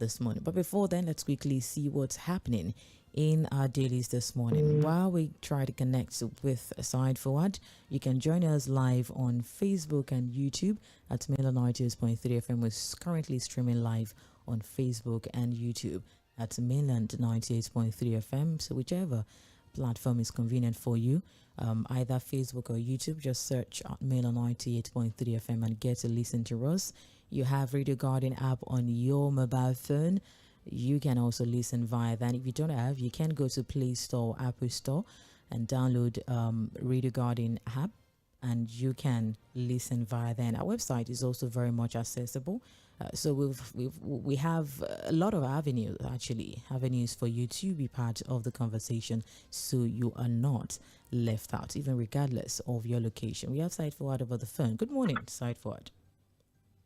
this morning. But before then, let's quickly see what's happening in our dailies this morning. While we try to connect with Side Forward, you can join us live on Facebook and YouTube at Mainland 98.3 FM. We're currently streaming live on Facebook and YouTube at Mainland 98.3 FM. So whichever platform is convenient for you, either Facebook or YouTube, just search Mainland 98.3 FM and get to listen to us. You have Radio Garden app on your mobile phone. You can also listen via that. If you don't have, you can go to Play Store, Apple Store, and download Radio Garden app, and you can listen via then. Our website is also very much accessible. So we have a lot of avenues for you to be part of the conversation, so you are not left out, even regardless of your location. We have Side Forward over the phone. Good morning, Side Forward.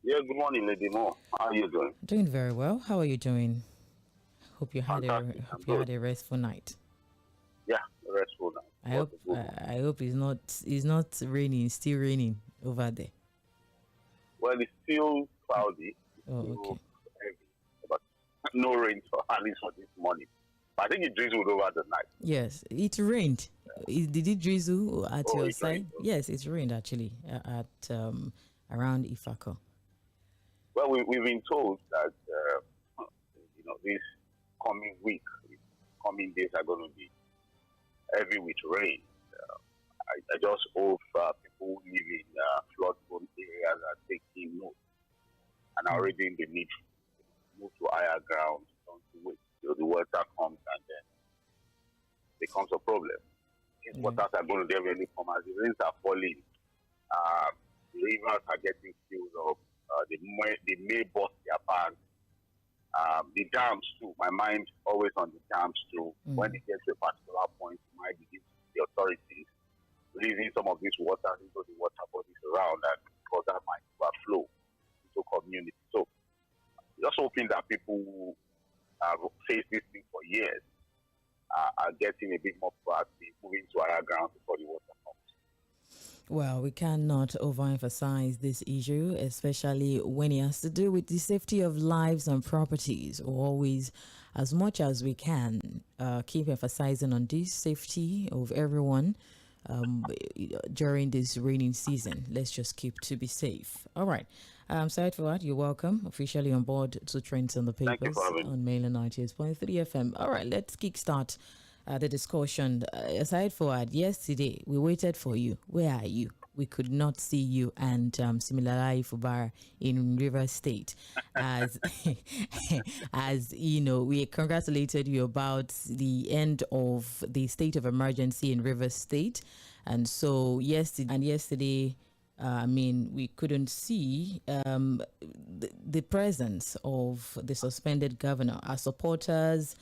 Yeah, good morning, Lady Mo. How are you doing? Doing very well. How are you doing? Hope you had a restful night. Yeah, a restful night. I hope it's not raining. It's still raining over there. Well, it's still cloudy. Okay. Heavy, but no rain at least for this morning. But I think it drizzled over the night. Yes, it rained. Did it drizzle at your side? Rained. Yes, it rained actually at around Ifako. Well, we've been told that this coming days are going to be heavy with rain. I just hope people who live in flood-prone areas are taking note and are already in the need to move to higher ground. Don't wait till the water comes and then becomes a problem. These waters are going to definitely come as the rains are falling. The rivers are getting filled up. They may burst their banks. The dams too. My mind always on the dams too. When it gets to a particular point, you might begin to see the authorities releasing some of these waters into the water bodies around, and because that might overflow into community. So, just hoping that people who have faced this thing for years are getting a bit more proactive, moving to higher ground before the water comes. Well, we cannot overemphasize this issue, especially when it has to do with the safety of lives and properties. We always, as much as we can, keep emphasizing on this safety of everyone during this raining season. Let's just keep to be safe. All right. Side Forward, you're welcome. Officially on board to Trends on the Papers on Mainland 98.3 FM. All right, let's kickstart the discussion. Side Forward, yesterday we waited for you. Where are you? We could not see you and Siminalayi Fubara in Rivers State. As you know, we congratulated you about the end of the state of emergency in Rivers State. And so yesterday, we couldn't see the presence of the suspended governor. Our supporters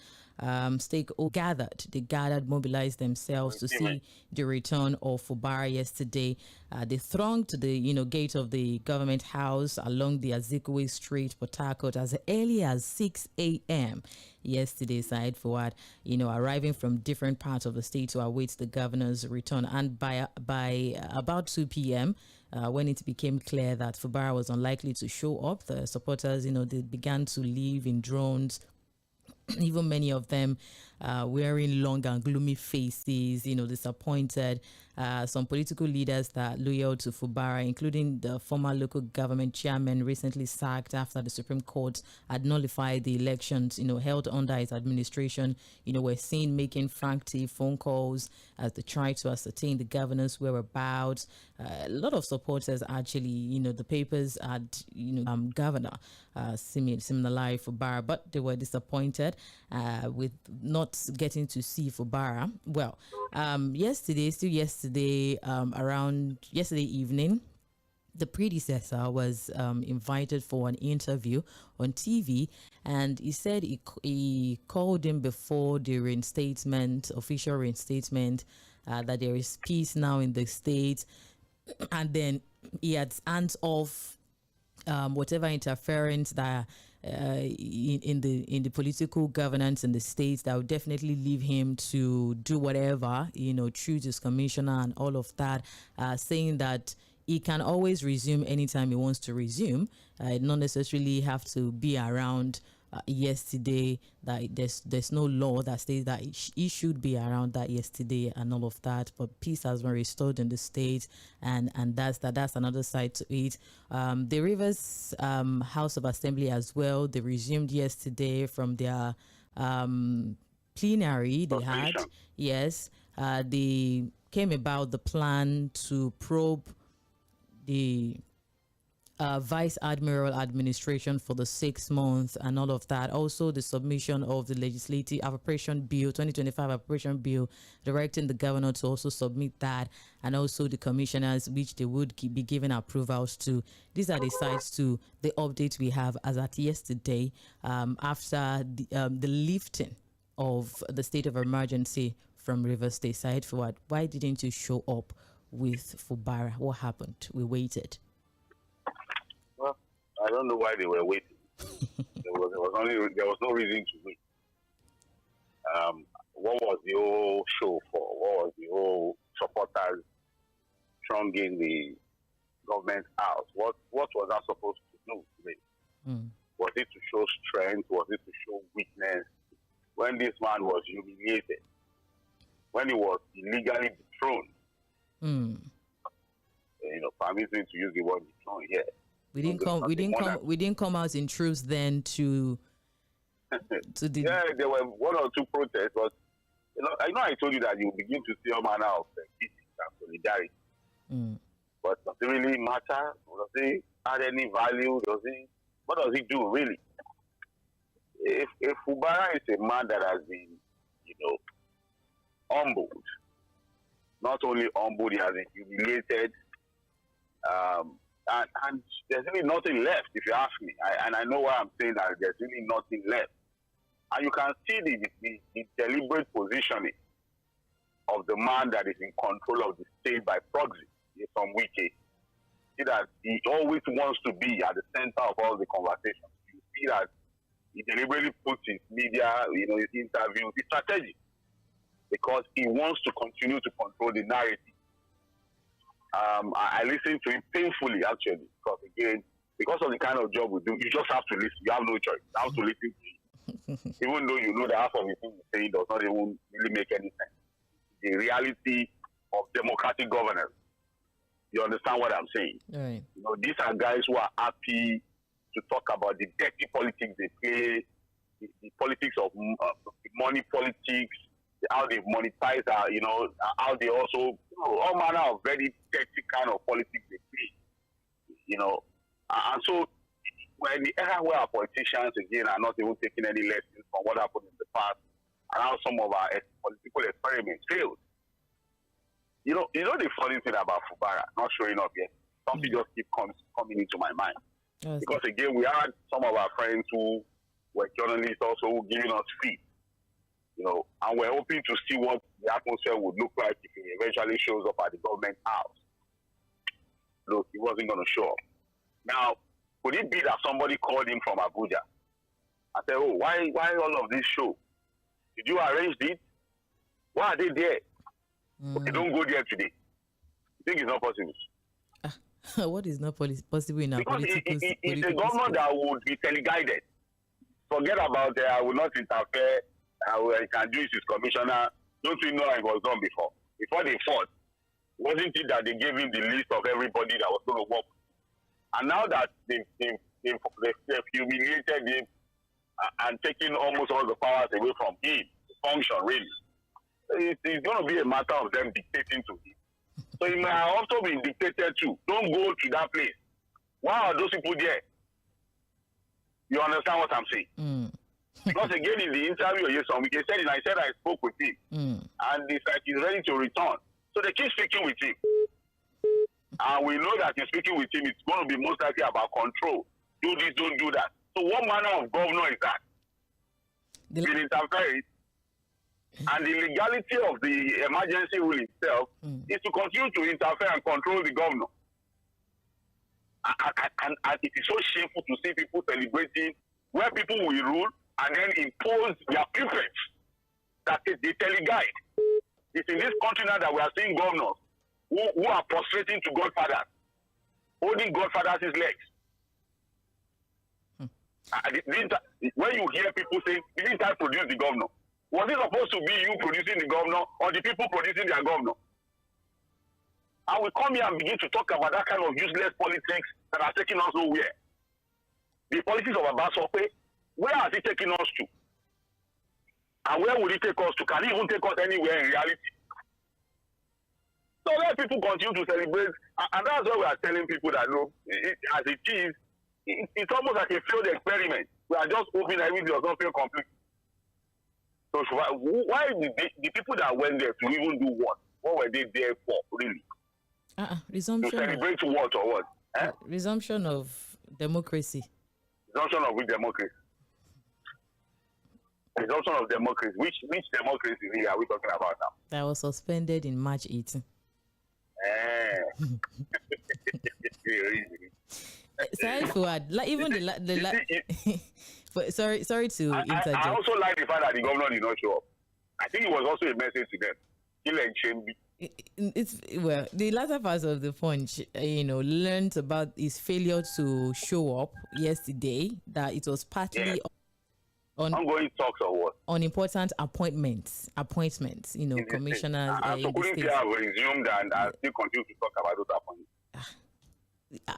gathered, mobilized themselves to see the return of Fubara yesterday. They thronged to the gate of the government house along the Azikiwe Street, Port Harcourt, as early as 6 a.m. yesterday. Side Forward, arriving from different parts of the state to await the governor's return. And by about 2 p.m., when it became clear that Fubara was unlikely to show up, the supporters, they began to leave in drones. Even many of them wearing long and gloomy faces, disappointed. Some political leaders that are loyal to Fubara, including the former local government chairman recently sacked after the Supreme Court had nullified the elections, held under his administration, were seen making frantic phone calls as they tried to ascertain the governor's whereabouts. A lot of supporters actually, the papers had, Governor Siminalayi Fubara, but they were disappointed with not getting to see Fubara. Well, yesterday evening, the predecessor was invited for an interview on TV, and he said he called him before the official reinstatement, that there is peace now in the state, and then he had hands off whatever interference that in the political governance in the states that would definitely leave him to do whatever, choose his commissioner and all of that, saying that he can always resume anytime he wants to resume. Not necessarily have to be around yesterday, that there's no law that says that he should be around that yesterday and all of that, but peace has been restored in the state, and that's another side to it. The Rivers House of Assembly as well, they resumed yesterday from their plenary they had. Yes, they came about the plan to probe the Vice Admiral administration for the 6 months and all of that. Also, the submission of the Legislative Appropriation Bill, 2025 Appropriation Bill, directing the governor to also submit that, and also the commissioners, which they would be giving approvals to. These are the sides to the update we have as at yesterday, after the lifting of the state of emergency from Rivers State. Side forward, why didn't you show up with Fubara? What happened? We waited. Well, I don't know why they were waiting. there was no reason to wait. What was the whole show for? What was the whole supporters thronging the government house? What was that supposed to do today? Was it to show strength? Was it to show weakness? When this man was humiliated, when he was illegally dethroned, permit me to use the word dethroned here. We didn't come out in troops then to Yeah, there were one or two protests, but I told you that you begin to see all manner of peace and solidarity. But does it really matter? Does it add any value? What does it do really? If Fubara is a man that has been, humbled, not only humbled, he has been humiliated, and there's really nothing left, if you ask me. And I know why I'm saying that there's really nothing left. And you can see the deliberate positioning of the man that is in control of the state by proxy, from Wike. See that he always wants to be at the center of all the conversations. You see that he deliberately puts his media, his interviews, his strategy, because he wants to continue to control the narrative. I listened to him painfully, actually, because of the kind of job we do, you just have to listen. You have no choice. You have to listen to him. Even though you know that half of the things he's saying does not even really make any sense. The reality of democratic governance. You understand what I'm saying? Right. These are guys who are happy to talk about the dirty politics they play, the politics of money politics, how they monetize, how they also, all manner of very dirty kind of politics they play, And so, when the era where our politicians, again, are not even taking any lessons from what happened in the past, and how some of our political experiments failed. The funny thing about Fubara not showing up yet, something just keep coming into my mind. Yes. Because again, we had some of our friends who were journalists also who giving us feed, and we're hoping to see what the atmosphere would look like if he eventually shows up at the government house. Look, he wasn't going to show up. Now, could it be that somebody called him from Abuja and said, "Oh, why all of this show? Did you arrange it? Why are they there? Okay, don't go there today." You think it's not possible? What is not possible in our political space? It's a government that would be teleguided. Forget about I will not interfere. I can do it as commissioner. Don't you know it was done before? Before they fought, wasn't it that they gave him the list of everybody that was going to work? And now that they've humiliated him and taken almost all the powers away from him to function, really, it's going to be a matter of them dictating to him. So he may have also been dictated to. Don't go to that place. Why are those people there? You understand what I'm saying? Because again, in the interview, I said I spoke with him. And it's like he's ready to return. So they keep speaking with him. And we know that in speaking with him, it's going to be most likely about control. Do this, don't do that. So what manner of governor is that? Will interfere. And the legality of the emergency rule itself is to continue to interfere and control the governor. And it is so shameful to see people celebrating where people will rule and then impose their pupils that they teleguide. It's in this country now that we are seeing governors who are prostrating to Godfathers, holding Godfathers' legs. When you hear people saying, didn't I produce the governor? Was it supposed to be you producing the governor or the people producing their governor? And we come here and begin to talk about that kind of useless politics that are taking us nowhere. The politics of Abasope, where has it taken us to? And where will it take us to? Can it even take us anywhere in reality? So let people continue to celebrate. And that's why we are telling people that, look, as it is, it's almost like a failed experiment. We are just hoping that everything does not fail completely. So why did the people that went there to even do what? What were they there for, really? Resumption. To celebrate what or what? Resumption of democracy. Resumption of which democracy? Resumption of democracy. Which democracy really are we talking about now? That was suspended in March 18. Sorry, Fuad. Like even sorry to interject. I also like the fact that the governor did not show up. I think it was also a message to them. It's well, the latter part of the Punch, learned about his failure to show up yesterday. That it was partly on ongoing talks or what? On important appointments. Commissioners. So couldn't they have resumed and still continue to talk about those appointments?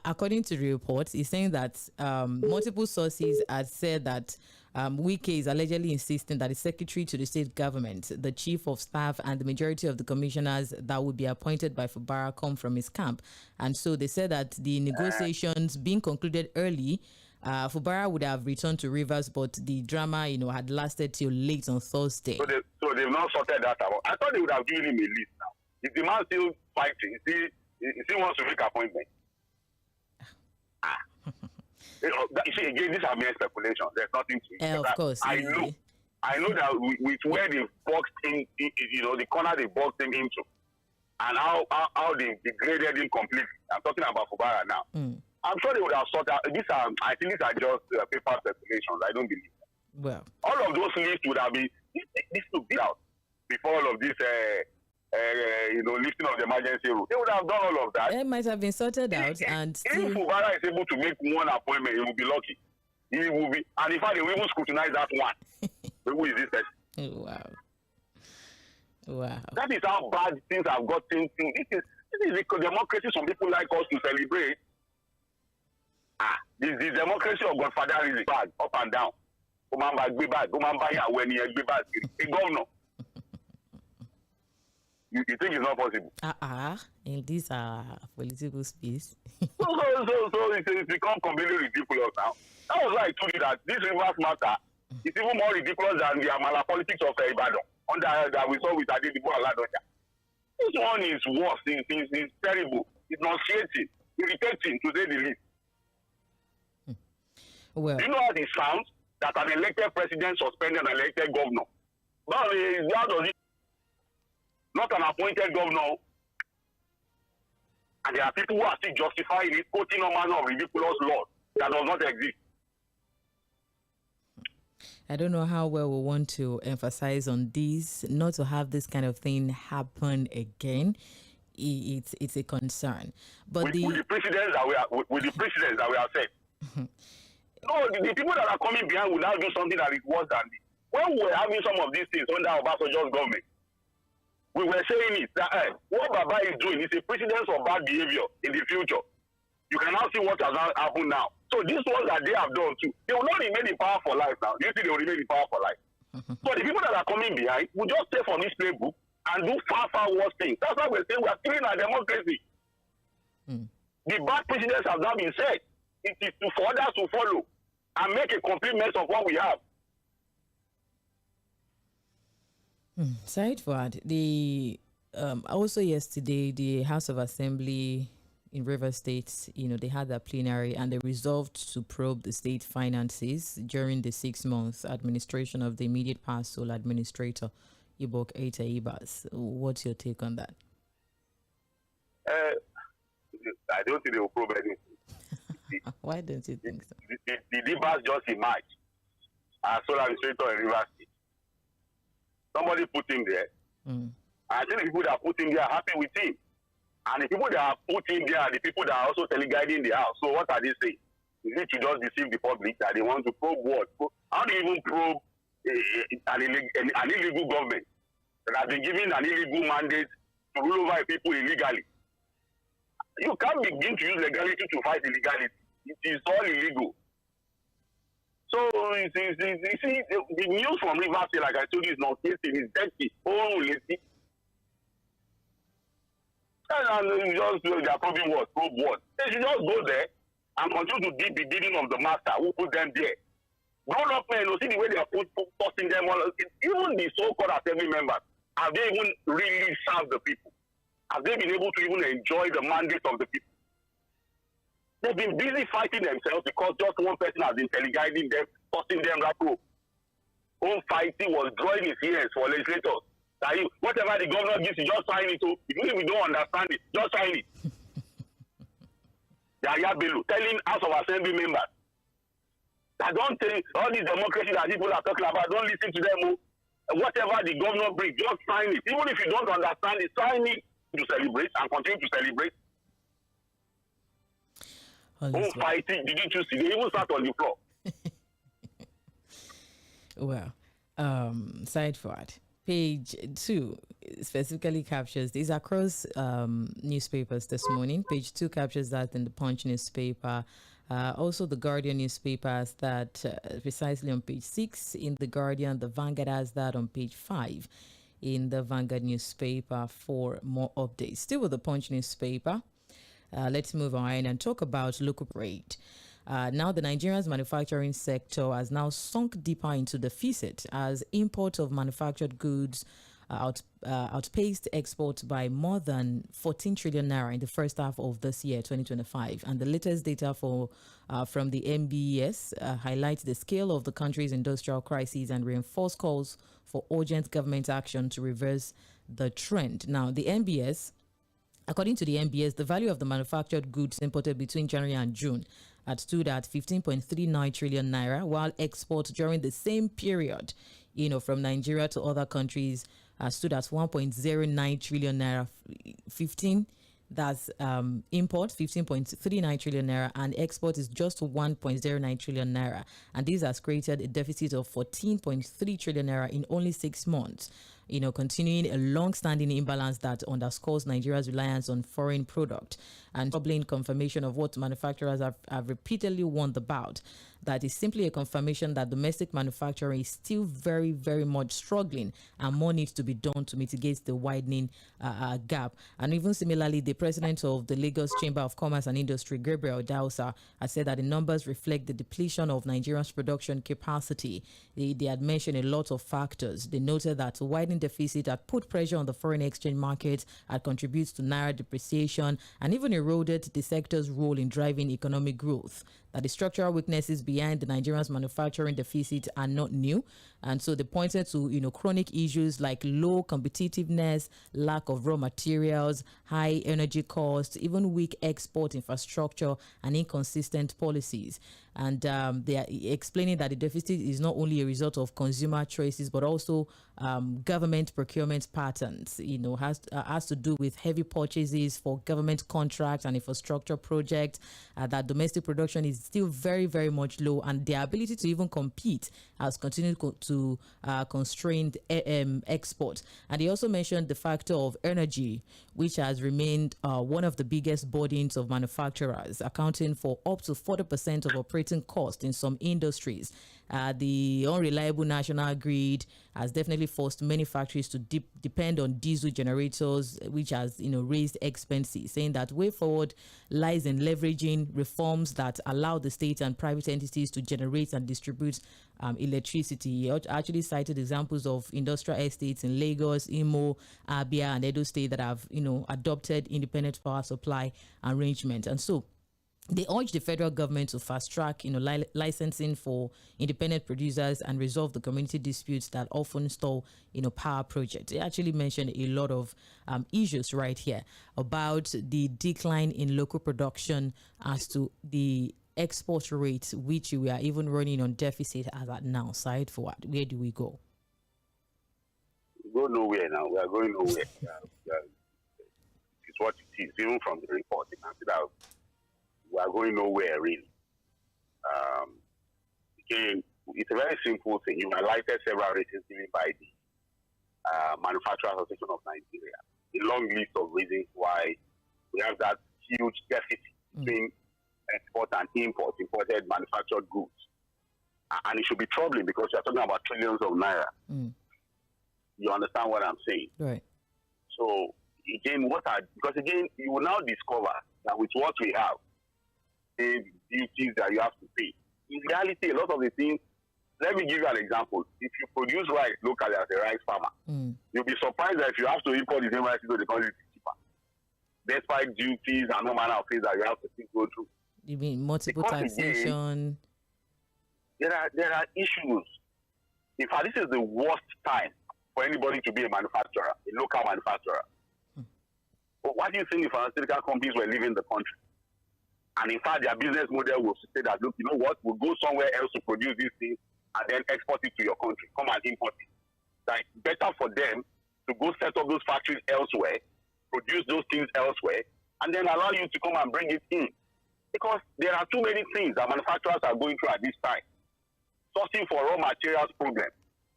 According to the report, he's saying that multiple sources had said that Wike is allegedly insisting that the secretary to the state government, the chief of staff, and the majority of the commissioners that would be appointed by Fubara come from his camp. And so they said that the negotiations being concluded early, Fubara would have returned to Rivers, but the drama, had lasted till late on Thursday. So they've not sorted that out. I thought they would have given him a list now. If the man still fighting, he still wants to make appointments. You see, again, these are mere speculations. There's nothing to it. Of course. I know that with where they boxed him, the corner they boxed him into, and how they degraded him completely. I'm talking about Fubara now. I'm sure they would have sorted out. I think these are just paper speculations. I don't believe that. Well, all of those lists would have been this to be out before all of this. Lifting of the emergency rule. They would have done all of that. It might have been sorted out, and if Fubara is able to make one appointment, he will be lucky. He will be, and in fact, they will even scrutinize that one. Who is this person? Wow. That is how bad things have gotten. This is the democracy some people like us to celebrate. This the democracy of Godfather is bad, up and down. A governor. You think it's not possible? In this political space. so it's become completely ridiculous now. That was why I told you that this Rivers matter is even more ridiculous than the Amala politics of Ibadan that we saw with Adedipo Aladoja. This one is worse. It's terrible. It's nauseating, irritating to say the least. Well, do you know how it sounds that an elected president suspended an elected governor? How does it? Not an appointed governor. And there are people who are still justifying it, quoting a manner of ridiculous law that does not exist. I don't know how well we want to emphasize on this, not to have this kind of thing happen again. It's a concern. But with the precedents that we are set. No, the people that are coming behind will now do something that is worse than this. When we were having some of these things under Obasanjo's government, we were saying it that what Baba is doing is a precedent of bad behavior in the future. You can now see what has happened now. So these ones that they have done too, they will not remain in power for life now. You see, they will remain in power for life. So the people that are coming behind will just take from this playbook and do far worse things. That's why we're saying we are killing our democracy. The bad precedents have now been set. It is for others to follow and make a complete mess of what we have. Said Fuad, also yesterday, the House of Assembly in Rivers State, they had their plenary and they resolved to probe the state finances during the 6-month administration of the immediate past sole administrator, Tʀᴇ Ilᴅs. What's your take on that? I don't think they will probe anything. Why don't you think so? The Ilᴅs just emerged as sole administrator in Rivers State. Somebody put him there. I think the people that put him there are happy with him. And the people that are put him there are the people that are also teleguiding the house. So what are they saying? Is it to just deceive the public that they want to probe what? How do you even probe an illegal government that has been given an illegal mandate to rule over people illegally? You can't begin to use legality to fight illegality. It is all illegal. So, you see, the news from Rivers State, like I told you, is not tasty, it's dirty. Oh, lazy. And just, they are probing what? Probe what? They should just go there and continue to dig the bidding of the master who put them there. Grown up men, you see the way they are posting them on. Even the so-called assembly members, have they even really served the people? Have they been able to even enjoy the mandate of the people? They've been busy fighting themselves because just one person has been teleguiding them, forcing them that rope. Home fighting was drawing his ears for legislators. That whatever the governor gives, you just sign it. So even if we don't understand it, just sign it. Yaya Bello telling House of Assembly members that don't tell all this democracy that people are talking about, don't listen to them. Whatever the governor brings, just sign it. Even if you don't understand it, sign it to celebrate and continue to celebrate. Home fighting, didn't you see? They even sat on the floor. Well, side forward. Page 2 specifically captures these across newspapers this morning. Page 2 captures that in the Punch newspaper. Also the Guardian newspaper has that precisely on page 6 in the Guardian. The Vanguard has that on page 5 in the Vanguard newspaper for more updates. Still with the Punch newspaper, let's move on and talk about local rate. Now, the Nigeria's manufacturing sector has now sunk deeper into deficit as imports of manufactured goods outpaced exports by more than 14 trillion naira in the first half of this year, 2025. And the latest data from the NBS highlights the scale of the country's industrial crisis and reinforce calls for urgent government action to reverse the trend. Now, the NBS, according to the NBS, the value of the manufactured goods imported between January and June had stood at 15.39 trillion naira, while exports during the same period, from Nigeria to other countries stood at 1.09 trillion naira. That's import 15.39 trillion naira, and export is just 1.09 trillion naira. And this has created a deficit of 14.3 trillion naira in only 6 months. Continuing a long-standing imbalance that underscores Nigeria's reliance on foreign product and troubling confirmation of what manufacturers have repeatedly warned about. That is simply a confirmation that domestic manufacturing is still very, very much struggling, and more needs to be done to mitigate the widening gap. And even similarly, the president of the Lagos Chamber of Commerce and Industry, Gabriel Dausa, has said that the numbers reflect the depletion of Nigeria's production capacity. They had mentioned a lot of factors. They noted that widening deficit had put pressure on the foreign exchange market, had contributed to naira depreciation, and even eroded the sector's role in driving economic growth. That the structural weaknesses behind the Nigeria's manufacturing deficit are not new. And so they pointed to, chronic issues like low competitiveness, lack of raw materials, high energy costs, even weak export infrastructure and inconsistent policies. And they are explaining that the deficit is not only a result of consumer choices, but also government procurement patterns. Has to do with heavy purchases for government contracts and infrastructure projects. That domestic production is still very, very much low, and their ability to even compete has continued to constrain export. And they also mentioned the factor of energy, which has remained one of the biggest burdens of manufacturers, accounting for up to 40% of operating cost in some industries. The unreliable national grid has definitely forced many factories to depend on diesel generators, which has raised expenses, saying that way forward lies in leveraging reforms that allow the state and private entities to generate and distribute electricity. He actually cited examples of industrial estates in Lagos, Imo, Abia, and Edo State that have adopted independent power supply arrangement. And so they urged the federal government to fast-track, licensing for independent producers and resolve the community disputes that often stall, power projects. They actually mentioned a lot of issues right here about the decline in local production as to the export rates, which we are even running on deficit as at now. Side forward, where do we go? We go nowhere now. We are going nowhere. It's what it is, even from the report. You can see that we are going nowhere, really. again, it's a very simple thing. You highlighted several reasons given by the Manufacturers Association of Nigeria. A long list of reasons why we have that huge deficit between export and import, imported manufactured goods. And it should be troubling because you're talking about trillions of naira. You understand what I'm saying? Right. So, again, because again, you will now discover that with what we have, the duties that you have to pay. In reality, a lot of the things, let me give you an example. If you produce rice locally as a rice farmer, you'll be surprised that if you have to import the same rice into the country, it's cheaper. Despite duties and no manner of things that you have to still go through. You mean multiple taxation? Again, there are issues. In fact, this is the worst time for anybody to be a manufacturer, a local manufacturer. But what do you think if pharmaceutical companies were leaving the country? And in fact, their business model will say that, look, you know what, we'll go somewhere else to produce these things and then export it to your country. Come and import it. Like, better for them to go set up those factories elsewhere, produce those things elsewhere, and then allow you to come and bring it in. Because there are too many things that manufacturers are going through at this time. Sourcing for raw materials problem,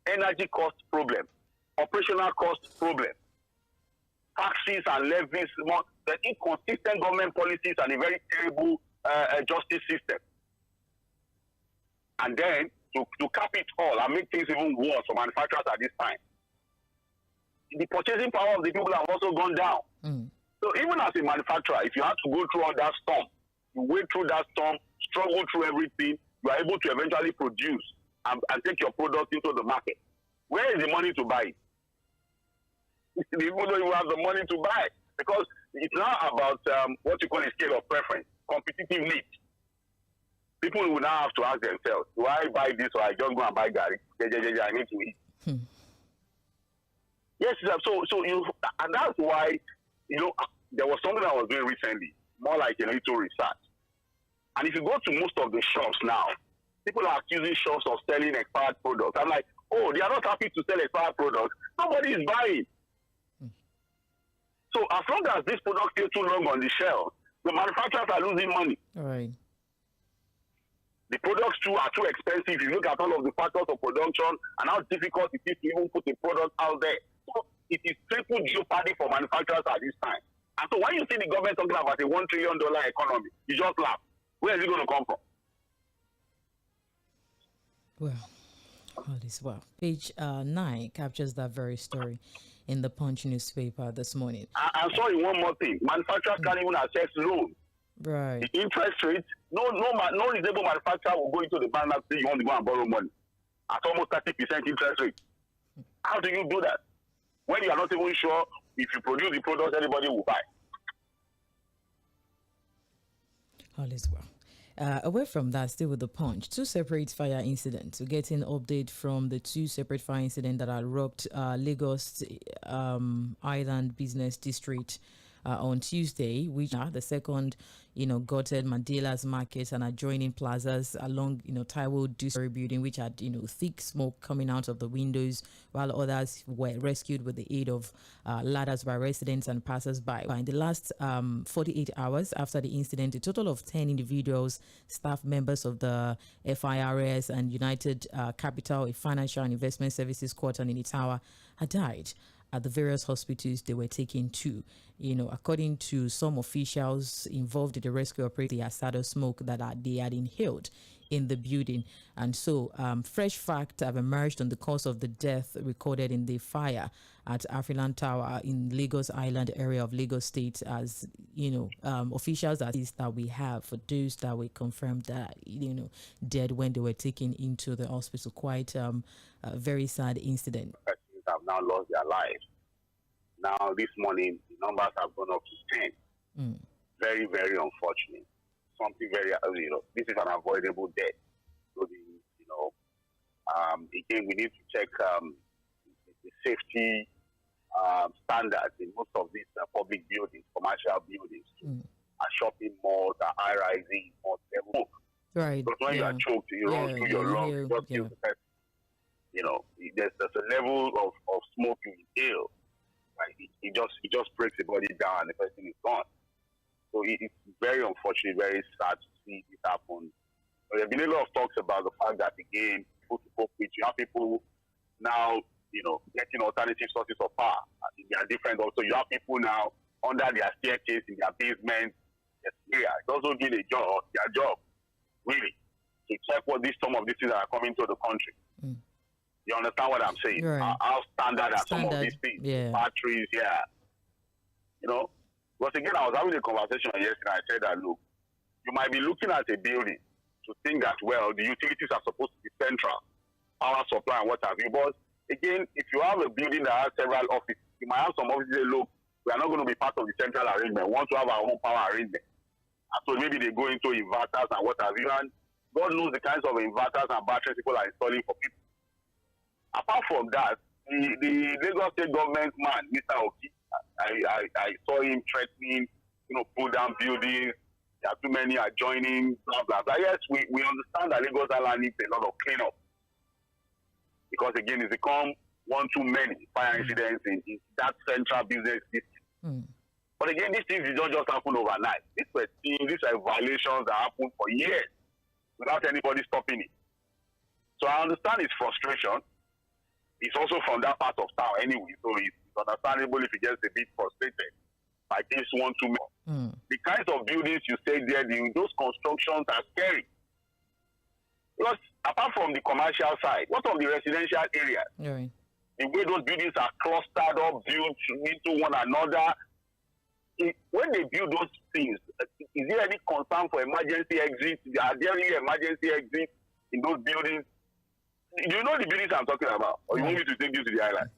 energy cost problem, operational cost problem, taxes and levies, the inconsistent government policies and a very terrible justice system. And then, to cap it all and make things even worse for manufacturers at this time, the purchasing power of the people have also gone down. So even as a manufacturer, if you have to go through all that storm, you wade through that storm, struggle through everything, you are able to eventually produce and take your product into the market. Where is the money to buy it? People don't even have the money to buy it because it's now about what you call a scale of preference, competitive need. People will now have to ask themselves, do I buy this or I just go and buy Gary? I need to eat. Yes, so you, and that's why, you know, there was something I was doing recently, more like a little research. And if you go to most of the shops now, people are accusing shops of selling expired products. I'm like, oh, they are not happy to sell expired products. Nobody is buying. So as long as this product stays too long on the shelf, the manufacturers are losing money. All right. The products too are too expensive. If you look at all of the factors of production and how difficult it is to even put a product out there. So it is triple jeopardy for manufacturers at this time. And so when you see the government talking about a $1 trillion economy, you just laugh. Where is it going to come from? Well, all is well. Page 9 captures that very story in the Punch newspaper this morning. I'm sorry, one more thing. Manufacturers can't even access loans. Right. The interest rate, no reasonable manufacturer will go into the bank and say you want to go and borrow money at almost 30% interest rate. How do you do that? When you are not even sure if you produce the product anybody will buy. All is well. Away from that, still with the Punch, 2 separate fire incidents. We're getting update from the 2 separate fire incidents that are rocked Lagos Island Business District on Tuesday, which are the second, gutted Mandela's markets and adjoining plazas along, Taiwo two-story building, which had, thick smoke coming out of the windows, while others were rescued with the aid of ladders by residents and passers-by. In the last 48 hours after the incident, a total of 10 individuals, staff members of the FIRS and United Capital, a financial and investment services quarter in Itawa, had died at the various hospitals they were taken to. According to some officials involved in the rescue operation, the asado smoke that they had inhaled in the building. And so fresh facts have emerged on the cause of the death recorded in the fire at Afriland Tower in Lagos Island area of Lagos State, as officials that we have for those that were confirmed that dead when they were taken into the hospital. Quite a very sad incident. Have now lost their lives. Now this morning the numbers have gone up to 10. Very, very unfortunate. Something very this is an avoidable death. So again we need to check the safety standards in most of these public buildings, commercial buildings, shopping malls, high-rising malls. Right. Because when you are choked, you run through your lungs. There's a level of smoke you inhale. Right? It just breaks the body down and the person is gone. So it's very unfortunate, very sad to see this happen There have been a lot of talks about the fact that, again, people to cope with, you have people now, getting alternative sources of power. They are different also. You have people now under their staircase, in their basement. It's also doing their job, really, to check some of these things that are coming to the country. You understand what I'm saying? Right. How standard are some of these things? Batteries, Because again, I was having a conversation yesterday. I said that, look, you might be looking at a building to think that, well, the utilities are supposed to be central, power supply and what have you. But again, if you have a building that has several offices, you might have some offices that, look, we are not going to be part of the central arrangement. We want to have our own power arrangement. And so maybe they go into inverters and what have you. And God knows the kinds of inverters and batteries people are installing for people. Apart from that, the Lagos State government man, Mr. Oki, I saw him threatening, pull down buildings. There are too many adjoining, blah, blah, blah. Yes, we understand that Lagos Island needs a lot of cleanup. Because again, it's become one too many fire incidents in that central business district. But again, these things did not just happen overnight. These are violations that happened for years without anybody stopping it. So I understand his frustration. It's also from that part of town anyway, so it's understandable if he gets a bit frustrated by this one too many. The kinds of buildings you say there, those constructions are scary. Because apart from the commercial side, what of the residential areas? Right. The way those buildings are clustered up, built into one another. When they build those things, is there any concern for emergency exits? Are there really emergency exits in those buildings? Do you know the buildings I'm talking about? Or you want me to take you to the island?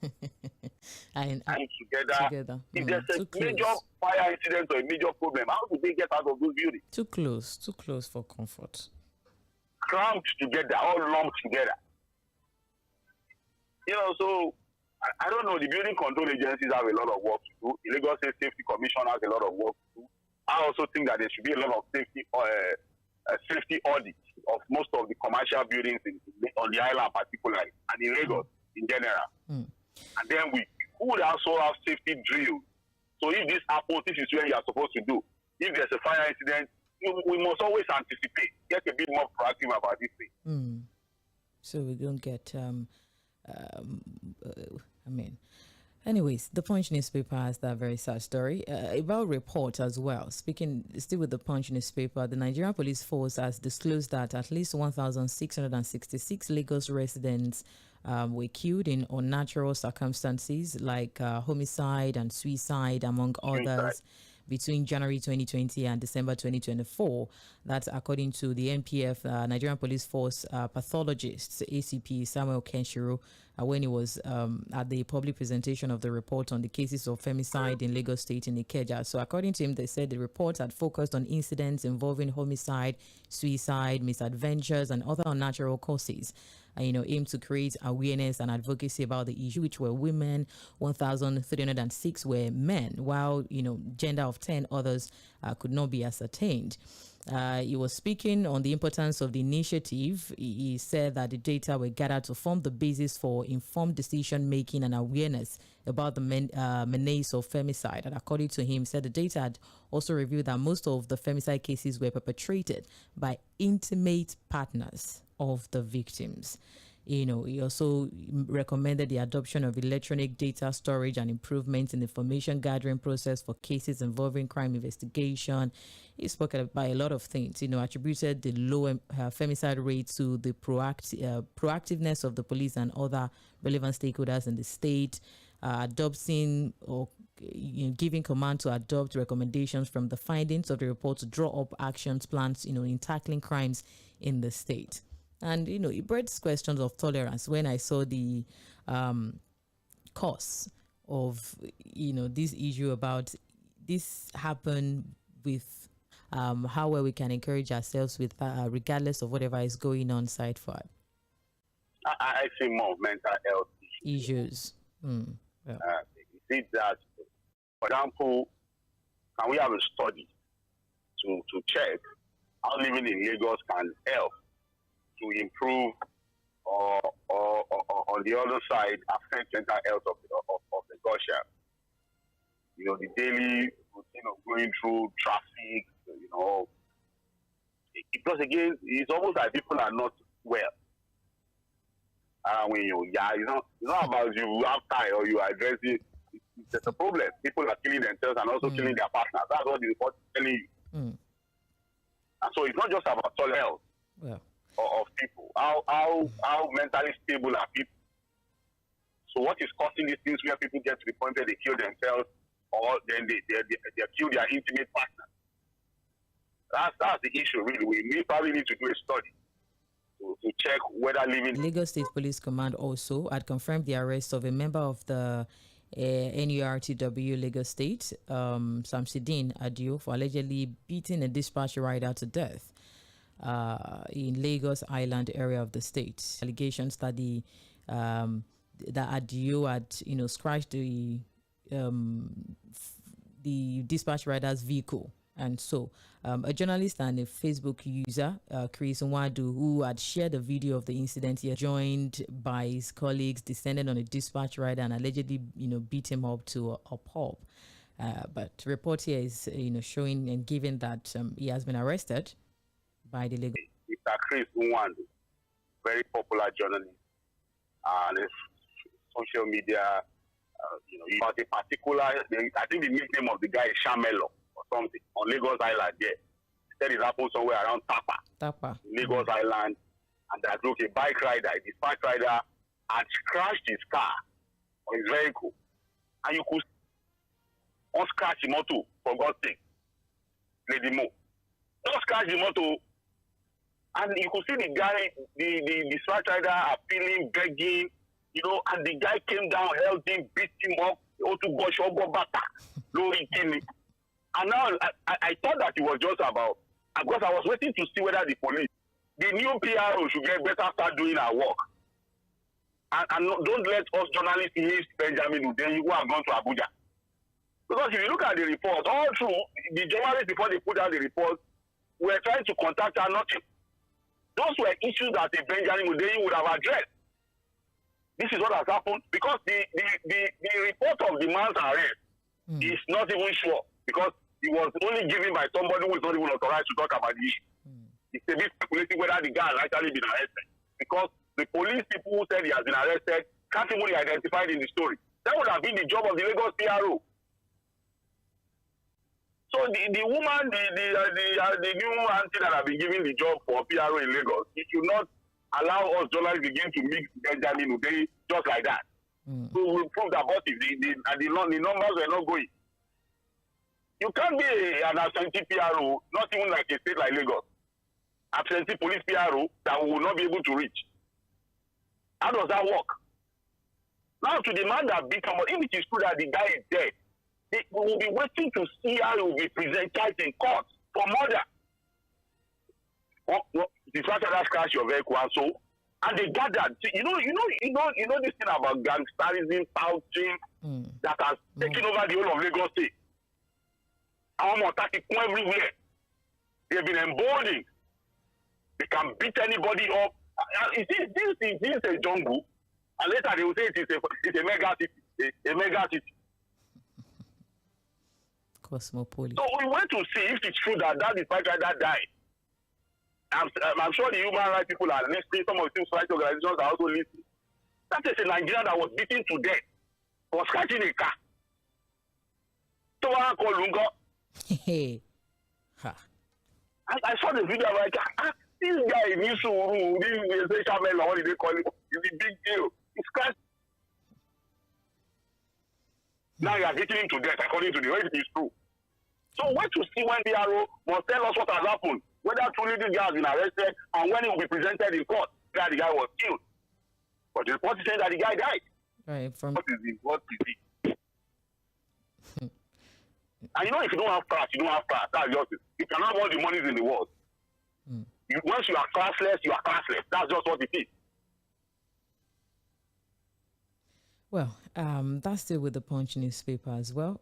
Together. If there's a major fire incident or a major problem, how do they get out of those buildings? Too close for comfort. Cramped together, all lumped together. So I don't know. The building control agencies have a lot of work to do. The Lagos State Safety Commission has a lot of work to do. I also think that there should be a lot of safety audits of most of the commercial buildings on the island particularly, and in Lagos in general. And then we could also have safety drills. So if this happens, this is where you are supposed to do. If there's a fire incident, we must always anticipate, get a bit more proactive about this thing. So we don't get, anyways, the Punch newspaper has that very sad story about reports as well. Speaking still with the Punch newspaper, the Nigerian Police Force has disclosed that at least 1,666 Lagos residents were killed in unnatural circumstances like homicide and suicide, among others, between January 2020 and December 2024. That's according to the NPF, Nigerian Police Force pathologist, ACP Samuel Kenshiro, when he was at the public presentation of the report on the cases of femicide in Lagos State in Ikeja. So according to him, they said the report had focused on incidents involving homicide, suicide, misadventures, and other unnatural causes. Aimed to create awareness and advocacy about the issue, which were women, 1,306 were men, while, gender of 10 others could not be ascertained. He was speaking on the importance of the initiative. He said that the data were gathered to form the basis for informed decision-making and awareness about the menace of femicide. And according to him, said the data had also revealed that most of the femicide cases were perpetrated by intimate partners of the victims. He also recommended the adoption of electronic data storage and improvements in the information gathering process for cases involving crime investigation. He spoke about a lot of things, attributed the low femicide rate to the proactiveness of the police and other relevant stakeholders in the state, adopting or giving command to adopt recommendations from the findings of the report to draw up actions plans, in tackling crimes in the state. And, it brought questions of tolerance when I saw the cause of, this issue about this happen with how well we can encourage ourselves with regardless of whatever is going on side for it. I see more mental health issues. You see that, for example, can we have a study to check how living in Lagos can help to improve or on the other side affect mental health of the Gosha? The daily routine of going through traffic, Because again, it's almost like people are not well. When it's not about you have time or you are addressing. There's a problem. People are killing themselves and also killing their partners. That's what the report is telling you. And so it's not just about soul health of people. How mentally stable are people? So what is causing these things where people get to the point where they kill themselves or then they kill their intimate partner? That's the issue, really. We probably need to do a study to check whether living... Lagos State Police Command also had confirmed the arrest of a member of the NURTW Lagos State, Samsideen Adio, for allegedly beating a dispatch rider to death in Lagos Island area of the state. Allegations that that Adio had, scratched the dispatch rider's vehicle. And so a journalist and a Facebook user, Chris Nwadu, who had shared a video of the incident, he joined by his colleagues, descended on a dispatch rider and allegedly, beat him up to a pulp. But report here is, showing and giving that he has been arrested by the Lagos. Mr. Chris Nwadu, very popular journalist, and social media, about a particular, I think the nickname of the guy is Shamelo. Something on Lagos Island there. He said it happened somewhere around Tapa. Lagos Island, and that look a bike rider, a dispatch rider had crashed his car or his vehicle. And you could scratch the motor, for God's sake. Lady Mo. Don't scratch the motor. And you could see the guy, the dispatch rider appealing, begging, and the guy came down, held him, beat him up, and now I thought that it was just about, because I was waiting to see whether the police, the new PRO should get better start doing our work. And don't let us journalists miss Benjamin Udeyi who have gone to Abuja. Because if you look at the report, all through, the journalists before they put out the report, were trying to contact her, nothing. Those were issues that a Benjamin Udeyi would have addressed. This is what has happened, because the report of the man's arrest is not even sure, because it was only given by somebody who is not even authorized to talk about the issue. It's a bit speculative whether the guy has actually been arrested, because the police people who said he has been arrested can't even be identified in the story. That would have been the job of the Lagos PRO. So the woman, the new auntie that have been given the job for PRO in Lagos, it should not allow us journalists begin to mix Benjamin Udeyi just like that. So we prove that the numbers were not going. You can't be an absentee PRO, not even like a state like Lagos. Absentee police PRO that we will not be able to reach. How does that work? Now, to demand that beat somebody, if it is true that the guy is dead, we will be waiting to see how he will be presented in court for murder. The fact that crash your vehicle and they gathered. You know this thing about gangsterism, pouching that has taken over the whole of Lagos State. Everywhere. They've been emboldened. They can beat anybody up. This is a jungle, and later they will say it's a mega city. A mega city. Cosmopolis. So we want to see if it's true that is why that died. I'm sure the human rights people are listening. Some of the rights organizations are also listening. That is a Nigerian that was beaten to death for scratching a car. So I call Lungo. I saw the video. I'm like, this guy in Isuuru, this Shamela, what did they call it? It's a big deal. It's scratched. Now you are beating him to death according to the way it is true. So wait to see when PRO must tell us what has happened, whether truly this guy has been arrested, and when he will be presented in court that the guy was killed. But the report is saying that the guy died. Right. What is it? And if you don't have class, you don't have class. That's just it. You can have all the monies in the world. Once you are classless, you are classless. That's just what it is. Well, that's still with the Punch newspaper as well.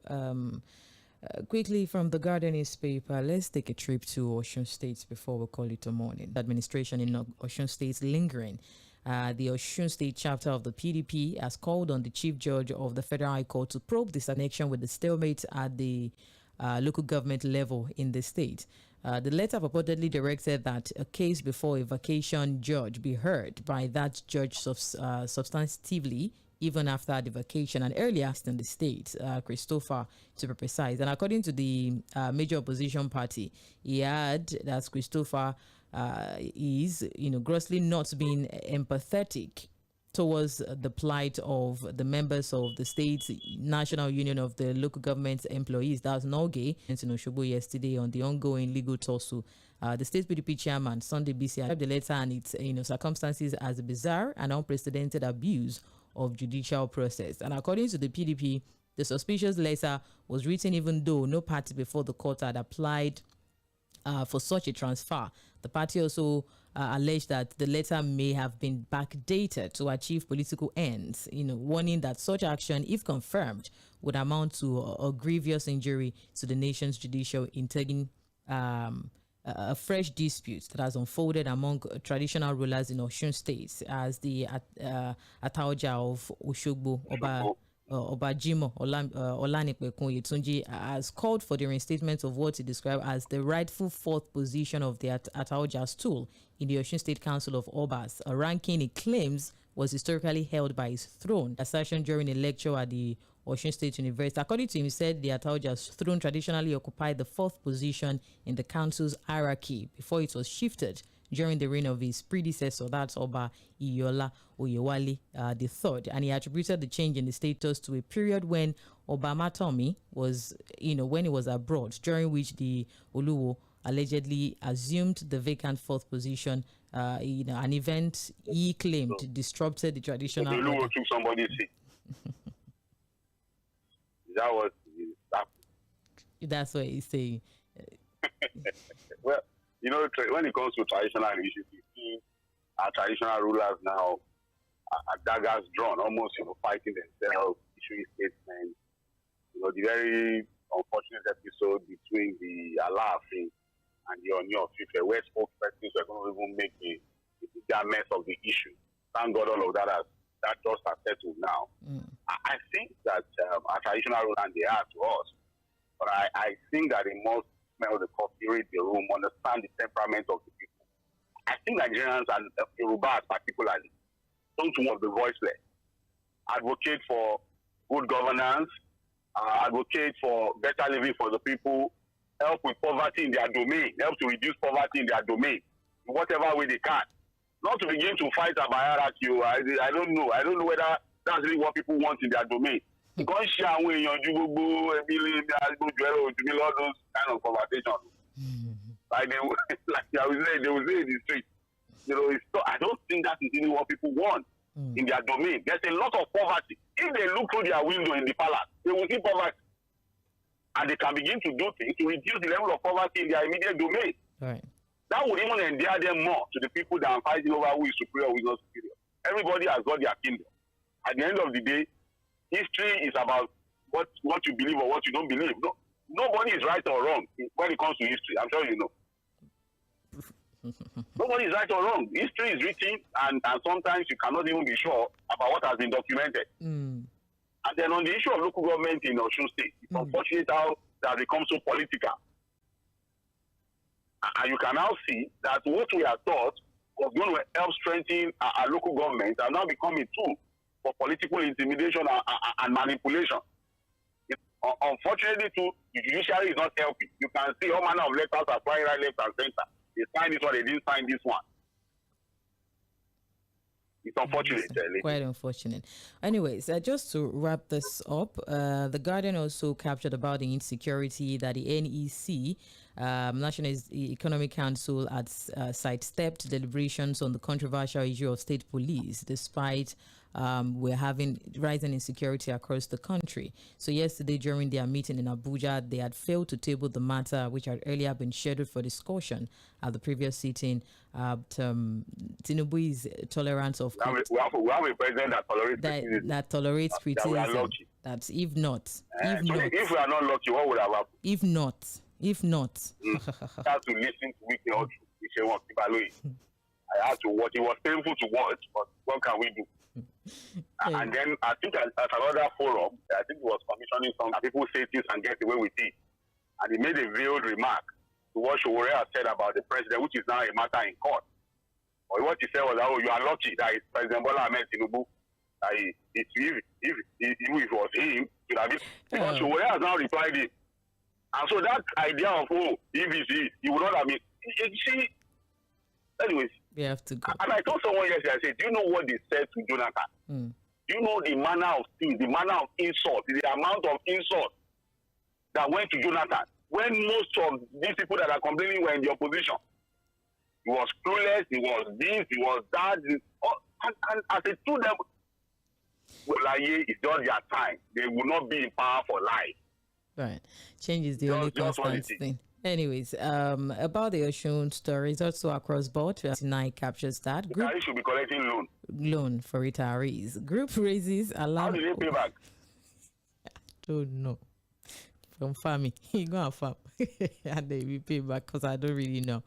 Quickly from the Guardian newspaper, let's take a trip to Osun State before we call it a morning. Administration in Osun State lingering. The Osun State chapter of the PDP has called on the Chief Judge of the Federal High Court to probe this connection with the stalemate at the local government level in the state. The letter purportedly directed that a case before a vacation judge be heard by that judge substantively even after the vacation, and earlier in the state, Christopher, to be precise. And according to the major opposition party, he had that Christopher is, grossly not being empathetic towards the plight of the members of the state National Union of the Local Government Employees, that's NOGE, in Osogbo yesterday on the ongoing legal tussle. The state PDP chairman, Sunday BC, described the letter and its circumstances as a bizarre and unprecedented abuse of judicial process. And according to the PDP, the suspicious letter was written even though no party before the court had applied for such a transfer. The party also alleged that the letter may have been backdated to achieve political ends, warning that such action, if confirmed, would amount to a grievous injury to the nation's judicial integrity. A fresh dispute that has unfolded among traditional rulers in Osun State as the Ataoja of Osogbo, Oba Jimo Olanipekun has called for the reinstatement of what he described as the rightful fourth position of the Ataoja stool in the Osun State Council of Obas, a ranking he claims was historically held by his throne. Assertion during a lecture at the Osun State University. According to him, he said the Ataoja's throne traditionally occupied the fourth position in the council's hierarchy before it was shifted during the reign of his predecessor, that's Oba Iyola Oyewale III, and he attributed the change in the status to a period when Obama Tommy was, when he was abroad, during which the Oluwo allegedly assumed the vacant fourth position. An event he claimed disrupted the traditional. Oluwo took somebody's seat. That was That's what he's saying. Well, when it comes to traditional issues, you see our traditional rulers now are daggers drawn, almost fighting themselves, issuing statements. The very unfortunate episode between the Alaafin and the Ooni of Ife, where spokespersons were going to even make a bigger mess of the issue. Thank God all of that just has settled now. I think that our traditional rulers, they are to us, but I think that they must smell the coffee, read the room, understand the temperament of the people. I think Nigerians and Yorubas particularly don't want the voiceless. Advocate for good governance, advocate for better living for the people, help with poverty in their domain, help to reduce poverty in their domain, in whatever way they can. Not to begin to fight about hierarchy. I don't know. I don't know whether that's really what people want in their domain. Because all those kind of conversations. Like they will say in the street. I don't think that is really what people want in their domain. There's a lot of poverty. If they look through their window in the palace, they will see poverty. And they can begin to do things to reduce the level of poverty in their immediate domain. Right. That would even endear them more to the people that are fighting over who is superior, who is not superior. Everybody has got their kingdom. At the end of the day, history is about what you believe or what you don't believe. No, nobody is right or wrong when it comes to history. I'm sure you know. Nobody is right or wrong. History is written, and sometimes you cannot even be sure about what has been documented. And then on the issue of local government in Osun State, it's unfortunate how that becomes so political. And you can now see that what we are taught was going to help strengthen our local government and now become a tool for political intimidation and manipulation. Unfortunately, too, the judiciary is not helping. You can see all manner of letters are flying right, left, and center. They signed this one, they didn't sign this one. It's unfortunate. Quite unfortunate. Anyways, just to wrap this up, the Guardian also captured about the insecurity that the NEC, National Economic Council, had sidestepped deliberations on the controversial issue of state police, despite we're having rising insecurity across the country. So yesterday, during their meeting in Abuja, they had failed to table the matter, which had earlier been scheduled for discussion at the previous sitting. Tinubu's tolerance of we have a president that tolerates criticism. That tolerates criticism. That's if we are not lucky, what would have happened? If not. I have to listen to Wiki or I had to watch. It was painful to watch, but what can we do? And then I think at another forum, I think it was commissioning some people say things and get away with it. And he made a veiled remark to what Sowore has said about the president, which is now a matter in court. Or what he said was, oh, you are lucky that it's President Bola Ahmed Tinubu. If it was him, it would have been. Because Sowore has now replied it. And so that idea of, oh, if he would not have been. You see, anyways. We have to go. And I told someone yesterday, I said, do you know what they said to Jonathan? Do you know the manner of things, the manner of insult, the amount of insult that went to Jonathan when most of these people that are complaining were in the opposition? He was clueless, he was this, he was that. And as a true devil, it's just their time. They will not be in power for life. Right. Change is the only constant thing. Anyways, about the Oshun stories, also across board, 9 captures that. Retirees should be collecting loan for retirees. Group raises alarm. How do they pay back? I don't know. From farming, you go and farm, and they will pay back because I don't really know.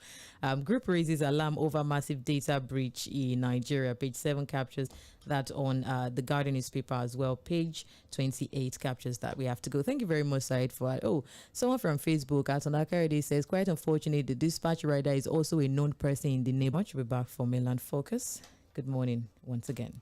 Group raises alarm over massive data breach in Nigeria. Page 7 captures that on the Guardian newspaper as well. Page 28 captures that. We have to go. Thank you very much, Said, for that. Oh, someone from Facebook, Atonakari, says, quite unfortunate, the dispatch rider is also a known person in the neighborhood. We'll be back for Mainland Focus. Good morning once again.